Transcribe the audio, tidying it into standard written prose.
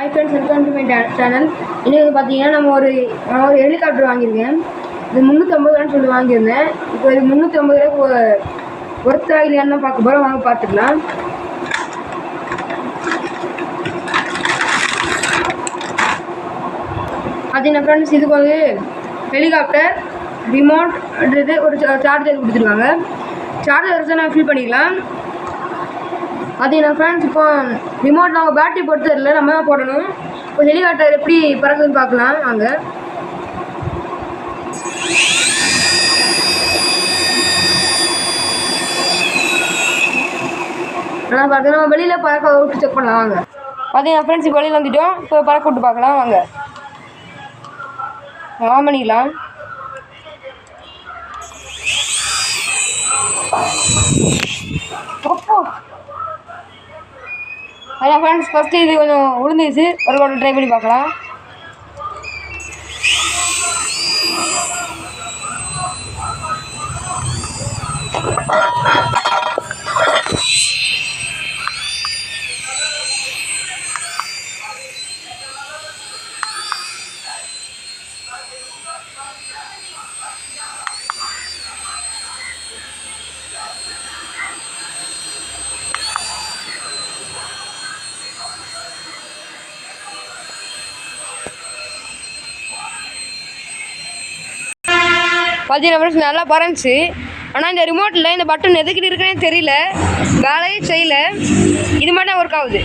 Hi friends, welcome to my channel. இன்னைக்கு பார்த்தீங்கன்னா நம்ம ஒரு ஹெலிகாப்டர் வாங்கியிருக்கேன். இது 350 ரூபான்னு சொல்லி வாங்கியிருந்தேன். இப்போ இது 350 ரூபாய்க்கு ஒர்த்தா இல்லையான்னு தான் பார்க்க போகிறோம். வாங்க பார்த்துக்கலாம். பார்த்தீங்கன்னா ஃப்ரெண்ட்ஸ், இதுக்கு வந்து ஹெலிகாப்டர் ரிமோட்ன்றது ஒரு சார்ஜர் கொடுத்துருக்காங்க. சார்ஜர் வச்சு நான் ஃபில் பண்ணிக்கலாம். பார்த்தீங்கன்னா ஃப்ரெண்ட்ஸ், இப்போ ரிமோட் நம்ம பேட்டரி பொறுத்து இல்லை, நம்ம தான் போடணும். இப்போ ஹெலிகாப்டர் எப்படி பறக்குதுன்னு பார்க்கலாம் வாங்க. ஆனால் பார்த்து நம்ம வெளியில் பறக்க விட்டு செக் பண்ணலாம் வாங்க. பார்த்தீங்கன்னா ஃப்ரெண்ட்ஸ், இப்போ வெளியில் வந்துட்டோம். இப்போ பறக்க விட்டு பார்க்கலாம் வாங்க. ஆன் பண்ணிக்கலாம். அதான் ஃப்ரெண்ட்ஸ், ஃபஸ்ட்டு இது கொஞ்சம் உளுந்துச்சு. ஒரு ட்ரை பண்ணி பார்க்கலாம். பார்த்தீங்கன்னா ஃப்ரெண்ட்ஸ், நல்லா பறந்துச்சு. ஆனால் இந்த ரிமோட்டில் இந்த பட்டன் எதுக்கிட்டு இருக்குன்னே தெரியல, வேலையே செய்யலை. இது மட்டும் ஒர்க் ஆகுது.